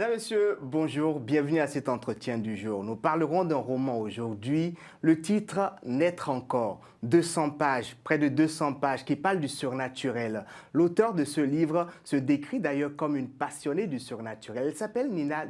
Mesdames, Messieurs, bonjour, bienvenue à cet entretien du jour. Nous parlerons d'un roman aujourd'hui, le titre « Naître encore », 200 pages, près de 200 pages, qui parle du surnaturel. L'auteur de ce livre se décrit d'ailleurs comme une passionnée du surnaturel. Elle s'appelle Nina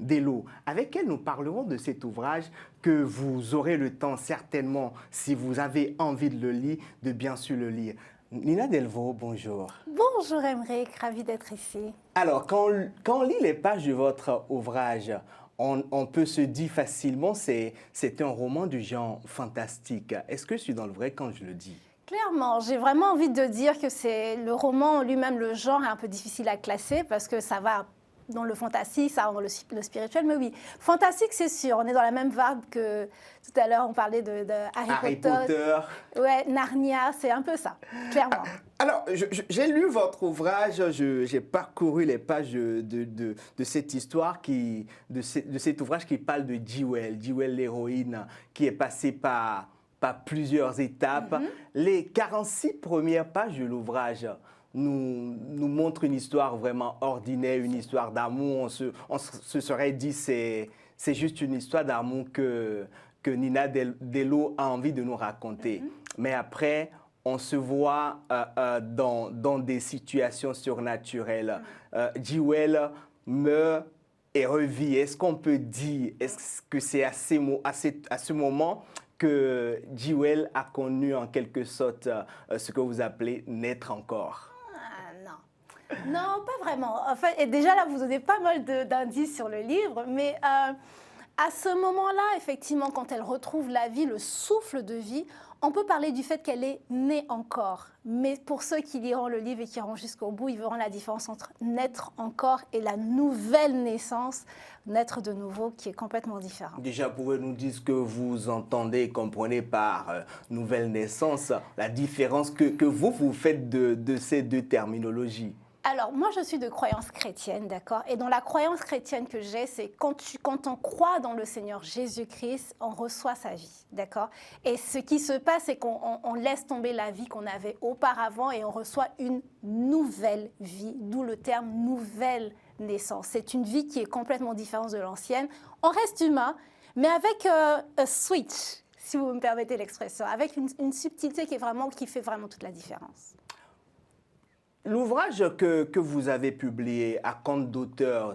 Dello. Avec elle, nous parlerons de cet ouvrage que vous aurez le temps certainement, si vous avez envie de le lire, de bien sûr le lire. Nina Delvaux, bonjour. Bonjour Emeric, ravie d'être ici. Alors, quand on lit les pages de votre ouvrage, on peut se dire facilement c'est un roman du genre fantastique. Est-ce que je suis dans le vrai quand je le dis? Clairement, j'ai vraiment envie de dire que c'est le roman lui-même, le genre est un peu difficile à classer parce que ça va dans le fantastique, ça va dans le spirituel, mais oui, fantastique c'est sûr, on est dans la même vibe que tout à l'heure on parlait de Harry Potter. Ouais, Narnia, c'est un peu ça, clairement. Alors, j'ai lu votre ouvrage, j'ai parcouru les pages de cette histoire, de cet ouvrage qui parle de Jewel, l'héroïne, qui est passée par plusieurs étapes. Les 46 premières pages de l'ouvrage nous montrent une histoire vraiment ordinaire, une histoire d'amour. On se serait dit c'est juste une histoire d'amour que Nina Dello a envie de nous raconter. Mais après, on se voit dans des situations surnaturelles. Jewel meurt et revit. Est-ce qu'on peut dire, est-ce que c'est à ce moment que Jewel a connu en quelque sorte ce que vous appelez naître encore? Non, pas vraiment. En fait, et déjà là, vous donnez pas mal d'indices sur le livre, mais à ce moment-là, effectivement, quand elle retrouve la vie, le souffle de vie, on peut parler du fait qu'elle est née encore. Mais pour ceux qui liront le livre et qui iront jusqu'au bout, ils verront la différence entre naître encore et la nouvelle naissance, naître de nouveau, qui est complètement différent. Déjà, pouvez-nous dire ce que vous entendez et comprenez par nouvelle naissance, la différence que vous faites de ces deux terminologies? Alors, moi, je suis de croyance chrétienne, d'accord? Et dans la croyance chrétienne que j'ai, c'est quand on croit dans le Seigneur Jésus-Christ, on reçoit sa vie, d'accord? Et ce qui se passe, c'est qu'on laisse tomber la vie qu'on avait auparavant et on reçoit une nouvelle vie, d'où le terme nouvelle naissance. C'est une vie qui est complètement différente de l'ancienne. On reste humain, mais avec un switch, si vous me permettez l'expression, avec une subtilité qui fait vraiment toute la différence. L'ouvrage que vous avez publié à compte d'auteur,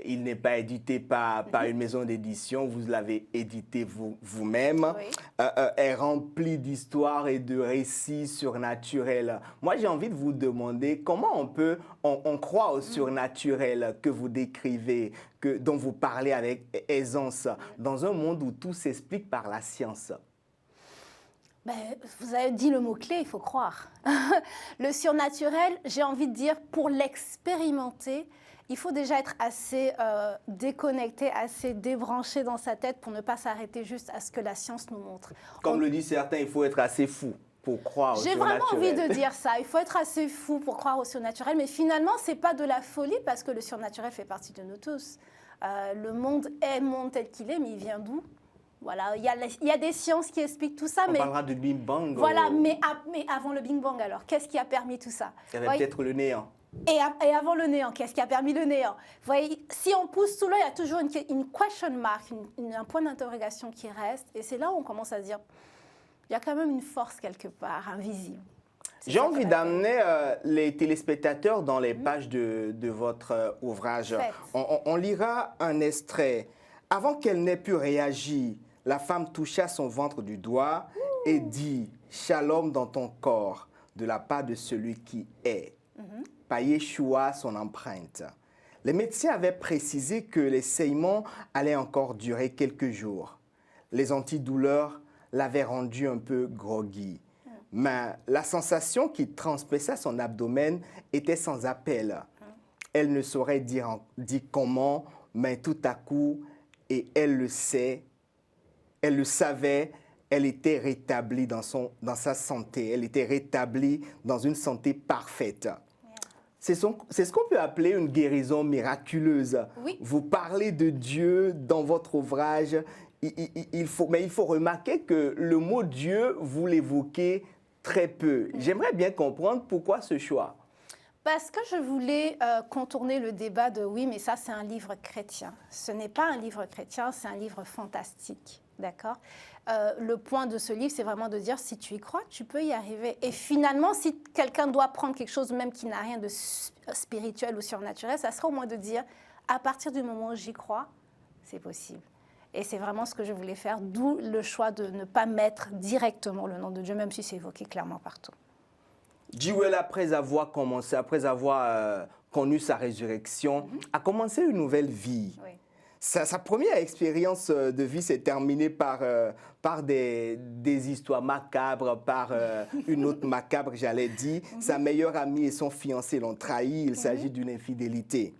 il n'est pas édité par une maison d'édition, vous l'avez édité vous-même, Oui. est rempli d'histoires et de récits surnaturels. Moi, j'ai envie de vous demander comment on croit au surnaturel que vous décrivez, dont vous parlez avec aisance, dans un monde où tout s'explique par la science. Ben, vous avez dit le mot-clé, il faut croire. Le surnaturel, j'ai envie de dire, pour l'expérimenter, il faut déjà être assez déconnecté, assez débranché dans sa tête pour ne pas s'arrêter juste à ce que la science nous montre. Comme le disent certains, il faut être assez fou pour croire au surnaturel. J'ai vraiment envie de dire ça. Il faut être assez fou pour croire au surnaturel. Mais finalement, ce n'est pas de la folie parce que le surnaturel fait partie de nous tous. Le monde est le monde tel qu'il est, mais il vient d'où ? Voilà, il y a des sciences qui expliquent tout ça. On parlera de Big Bang. Voilà, mais avant le Big Bang, alors, qu'est-ce qui a permis tout ça? Il y avait peut-être le néant. Et avant le néant, qu'est-ce qui a permis le néant? Vous voyez, si on pousse tout là, il y a toujours une question mark, un point d'interrogation qui reste. Et c'est là où on commence à se dire, il y a quand même une force quelque part, invisible. J'ai envie d'amener les téléspectateurs dans les pages de votre ouvrage. On lira un extrait. Avant qu'elle n'ait pu réagir, la femme toucha son ventre du doigt et dit « Shalom dans ton corps, de la part de celui qui est ». Par Yeshua, son empreinte. Les médecins avaient précisé que les saignements allaient encore durer quelques jours. Les antidouleurs l'avaient rendue un peu groggy. Mais la sensation qui transperçait son abdomen était sans appel. Elle ne saurait dire comment, mais tout à coup, et elle le sait, elle le savait, elle était rétablie dans sa santé. Elle était rétablie dans une santé parfaite. C'est ce qu'on peut appeler une guérison miraculeuse. Oui. Vous parlez de Dieu dans votre ouvrage. Mais il faut remarquer que le mot Dieu, vous l'évoquez très peu. J'aimerais bien comprendre pourquoi ce choix. Parce que je voulais contourner le débat de oui, mais ça c'est un livre chrétien. Ce n'est pas un livre chrétien, c'est un livre fantastique, d'accord? Le point de ce livre, c'est vraiment de dire si tu y crois, tu peux y arriver. Et finalement, si quelqu'un doit prendre quelque chose même qui n'a rien de spirituel ou surnaturel, ça serait au moins de dire à partir du moment où j'y crois, c'est possible. Et c'est vraiment ce que je voulais faire, d'où le choix de ne pas mettre directement le nom de Dieu, même si c'est évoqué clairement partout. Jewel, après avoir commencé, après avoir connu sa résurrection, a commencé une nouvelle vie. Oui. Sa première expérience de vie s'est terminée par des histoires macabres, par une autre macabre, j'allais dire. Sa meilleure amie et son fiancé l'ont trahi. Il s'agit d'une infidélité.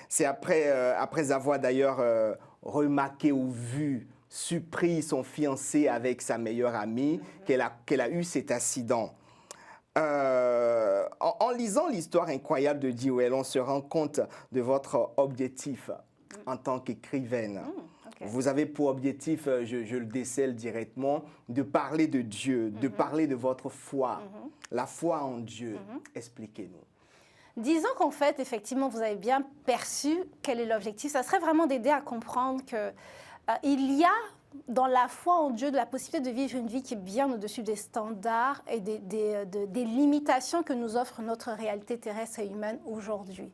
C'est après avoir d'ailleurs remarqué ou vu, surpris son fiancé avec sa meilleure amie, qu'elle a eu cet accident. En lisant l'histoire incroyable de Jewel, on se rend compte de votre objectif en tant qu'écrivaine. Okay. Vous avez pour objectif, je le décèle directement, de parler de Dieu, de parler de votre foi, la foi en Dieu. Expliquez-nous. Disons qu'en fait, effectivement, vous avez bien perçu quel est l'objectif. Ça serait vraiment d'aider à comprendre qu'il y a dans la foi en Dieu, de la possibilité de vivre une vie qui est bien au-dessus des standards et des limitations que nous offre notre réalité terrestre et humaine aujourd'hui.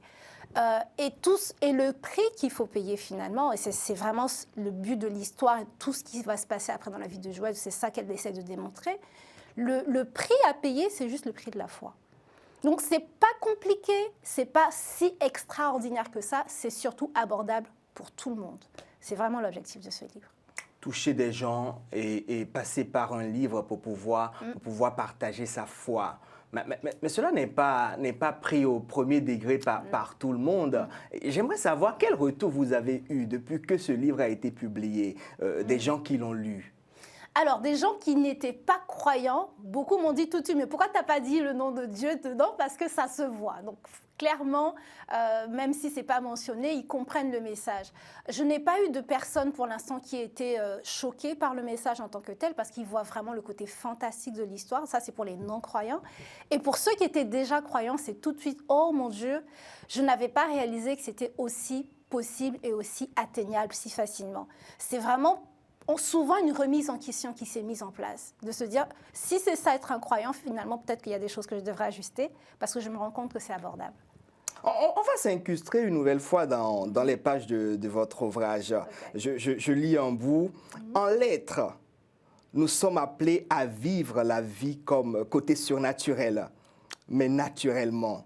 Et le prix qu'il faut payer finalement, et c'est vraiment le but de l'histoire et tout ce qui va se passer après dans la vie de Joël, c'est ça qu'elle essaie de démontrer. Le prix à payer, c'est juste le prix de la foi. Donc, ce n'est pas compliqué, ce n'est pas si extraordinaire que ça, c'est surtout abordable pour tout le monde. C'est vraiment l'objectif de ce livre. Toucher des gens et passer par un livre pour pouvoir partager sa foi. Mais cela n'est pas pris au premier degré par tout le monde. J'aimerais savoir quel retour vous avez eu depuis que ce livre a été publié, des gens qui l'ont lu. Alors, des gens qui n'étaient pas croyants, beaucoup m'ont dit tout de suite, mais pourquoi tu n'as pas dit le nom de Dieu dedans? Parce que ça se voit. Donc, clairement, même si ce n'est pas mentionné, ils comprennent le message. Je n'ai pas eu de personne pour l'instant qui ait été choquée par le message en tant que tel, parce qu'ils voient vraiment le côté fantastique de l'histoire. Ça, c'est pour les non-croyants. Et pour ceux qui étaient déjà croyants, c'est tout de suite, oh mon Dieu, je n'avais pas réalisé que c'était aussi possible et aussi atteignable si facilement. C'est vraiment souvent une remise en question qui s'est mise en place, de se dire, si c'est ça être un croyant, finalement, peut-être qu'il y a des choses que je devrais ajuster, parce que je me rends compte que c'est abordable. On va s'incruster une nouvelle fois dans les pages de votre ouvrage. Okay. Je lis un bout. En lettres, nous sommes appelés à vivre la vie comme côté surnaturel, mais naturellement.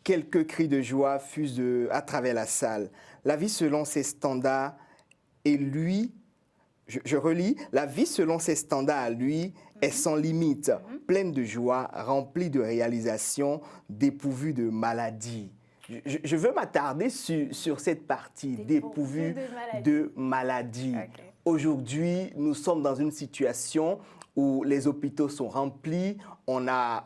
Quelques cris de joie fusent à travers la salle. La vie selon ses standards et lui... Je relis, la vie selon ses standards à lui est sans limite, pleine de joie, remplie de réalisations, dépourvue de maladies. Je veux m'attarder sur cette partie, dépourvue de maladies. Okay. Aujourd'hui, nous sommes dans une situation où les hôpitaux sont remplis, on a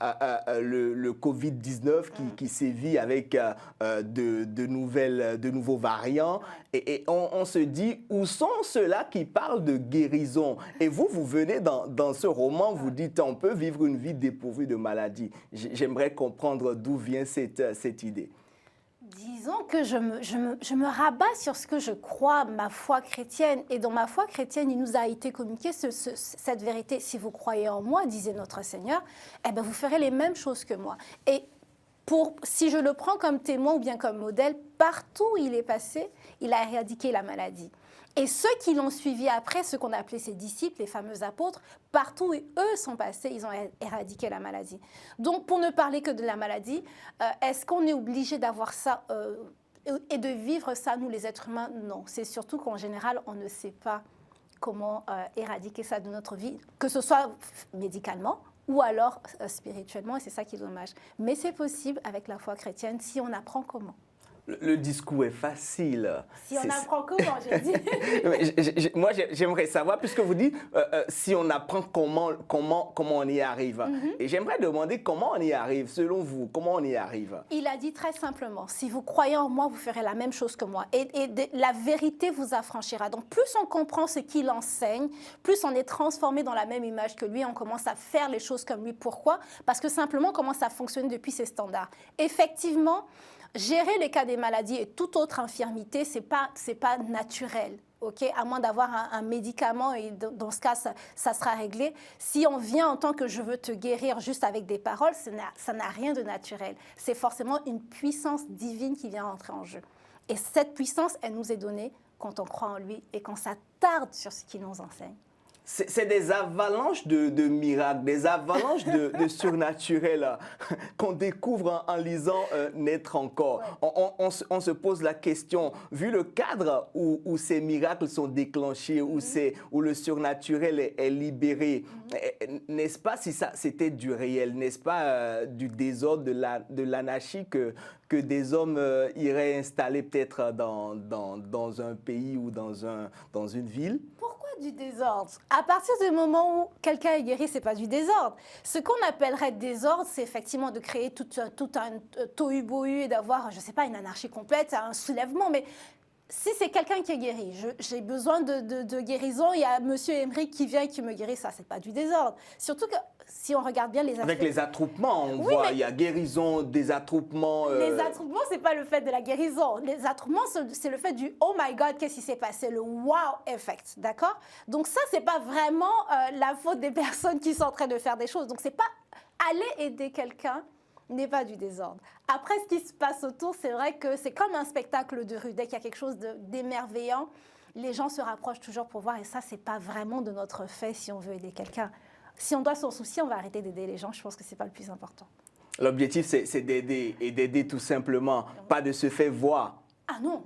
le Covid-19 qui sévit avec de nouveaux variants et on se dit, où sont ceux-là qui parlent de guérison? Et vous venez dans ce roman, vous dites, on peut vivre une vie dépourvue de maladies. J'aimerais comprendre d'où vient cette idée. Disons que je me rabats sur ce que je crois, ma foi chrétienne. Et dans ma foi chrétienne, il nous a été communiqué cette vérité. Si vous croyez en moi, disait notre Seigneur, eh bien, vous ferez les mêmes choses que moi. Et si je le prends comme témoin ou bien comme modèle, partout où il est passé, il a éradiqué la maladie. Et ceux qui l'ont suivi après, ceux qu'on a appelés ses disciples, les fameux apôtres, partout où eux sont passés, ils ont éradiqué la maladie. Donc, pour ne parler que de la maladie, est-ce qu'on est obligé d'avoir ça et de vivre ça, nous les êtres humains? Non. C'est surtout qu'en général, on ne sait pas comment éradiquer ça de notre vie, que ce soit médicalement ou alors spirituellement, et c'est ça qui est dommage. Mais c'est possible avec la foi chrétienne si on apprend comment. Le discours est facile. Si on apprend comment, j'ai dit. Moi, j'aimerais savoir, puisque vous dites, si on apprend comment on y arrive. Et j'aimerais demander comment on y arrive, selon vous, comment on y arrive. Il a dit très simplement, si vous croyez en moi, vous ferez la même chose que moi. Et la vérité vous affranchira. Donc, plus on comprend ce qu'il enseigne, plus on est transformé dans la même image que lui, on commence à faire les choses comme lui. Pourquoi? Parce que simplement, on commence à fonctionner depuis ses standards. Effectivement, gérer les cas des maladies et toute autre infirmité, c'est pas naturel. Okay? À moins d'avoir un médicament, et dans ce cas, ça sera réglé. Si on vient en tant que je veux te guérir juste avec des paroles, ça n'a rien de naturel. C'est forcément une puissance divine qui vient entrer en jeu. Et cette puissance, elle nous est donnée quand on croit en lui et quand ça tarde sur ce qu'il nous enseigne. C'est des avalanches de miracles, des avalanches de surnaturel qu'on découvre en lisant Naître encore. Ouais. On se pose la question, vu le cadre où ces miracles sont déclenchés, où le surnaturel est libéré, n'est-ce pas si ça c'était du réel, n'est-ce pas du désordre, de l'anarchie que des hommes iraient installer peut-être dans un pays ou dans une ville? Pourquoi du désordre? À partir du moment où quelqu'un est guéri, ce n'est pas du désordre. Ce qu'on appellerait désordre, c'est effectivement de créer tout un tohu-bohu et d'avoir, je ne sais pas, une anarchie complète, un soulèvement, mais si c'est quelqu'un qui est guéri, j'ai besoin de guérison, il y a monsieur Emerick qui vient et qui me guérit, ça, c'est pas du désordre. Surtout que si on regarde bien les aspects... Avec les attroupements, on voit, il y a guérison, des attroupements... Les attroupements, c'est pas le fait de la guérison. Les attroupements, c'est le fait du « Oh my God, qu'est-ce qui s'est passé ?» Le « wow effect », d'accord? Donc ça, c'est pas vraiment la faute des personnes qui sont en train de faire des choses. Donc c'est pas aller aider quelqu'un n'est pas du désordre. Après, ce qui se passe autour, c'est vrai que c'est comme un spectacle de rue. Dès qu'il y a quelque chose d'émerveillant, les gens se rapprochent toujours pour voir. Et ça, c'est pas vraiment de notre fait si on veut aider quelqu'un. Si on doit s'en soucier, on va arrêter d'aider les gens. Je pense que c'est pas le plus important. L'objectif, c'est d'aider, et d'aider tout simplement, pas de se faire voir. Ah non!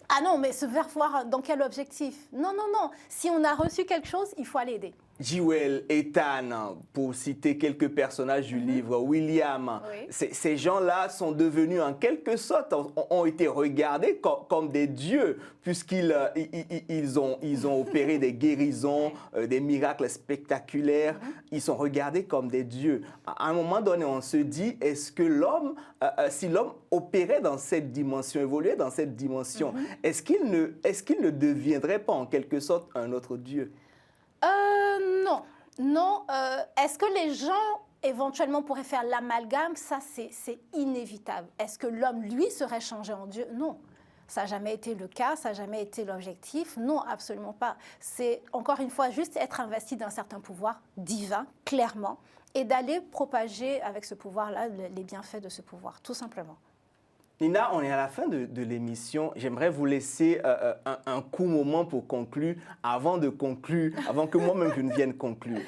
Ah non, mais se faire voir dans quel objectif? Non, non, non. Si on a reçu quelque chose, il faut aller aider. Joël, Ethan, pour citer quelques personnages du livre, William, ces gens-là sont devenus en quelque sorte, ont été regardés comme des dieux, puisqu'ils ont opéré des guérisons, des miracles spectaculaires. Ils sont regardés comme des dieux. À un moment donné, on se dit, est-ce que l'homme, si l'homme opérait dans cette dimension, évoluait dans cette dimension, est-ce qu'il ne deviendrait pas en quelque sorte un autre dieu? Non. Non. Est-ce que les gens, éventuellement, pourraient faire l'amalgame? Ça, c'est inévitable. Est-ce que l'homme, lui, serait changé en Dieu? Non. Ça n'a jamais été le cas, ça n'a jamais été l'objectif. Non, absolument pas. C'est, encore une fois, juste être investi d'un certain pouvoir divin, clairement, et d'aller propager avec ce pouvoir-là les bienfaits de ce pouvoir, tout simplement. Nina, on est à la fin de l'émission. J'aimerais vous laisser un court moment pour conclure, avant que moi-même je ne vienne conclure.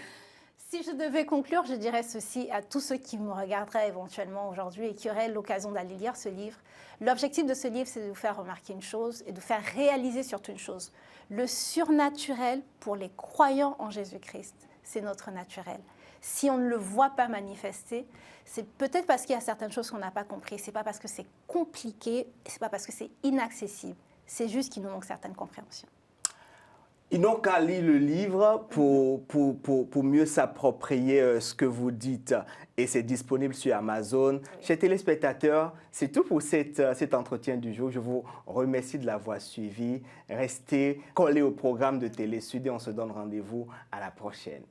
Si je devais conclure, je dirais ceci à tous ceux qui me regarderaient éventuellement aujourd'hui et qui auraient l'occasion d'aller lire ce livre. L'objectif de ce livre, c'est de vous faire remarquer une chose et de vous faire réaliser surtout une chose. Le surnaturel, pour les croyants en Jésus-Christ, c'est notre naturel. Si on ne le voit pas manifester, c'est peut-être parce qu'il y a certaines choses qu'on n'a pas comprises. Ce n'est pas parce que c'est compliqué, ce n'est pas parce que c'est inaccessible. C'est juste qu'il nous manque certaines compréhensions. Ils n'ont qu'à lire le livre pour mieux s'approprier ce que vous dites. Et c'est disponible sur Amazon. Chers téléspectateurs, c'est tout pour cet entretien du jour. Je vous remercie de l'avoir suivi. Restez collés au programme de Télé Sud et on se donne rendez-vous à la prochaine.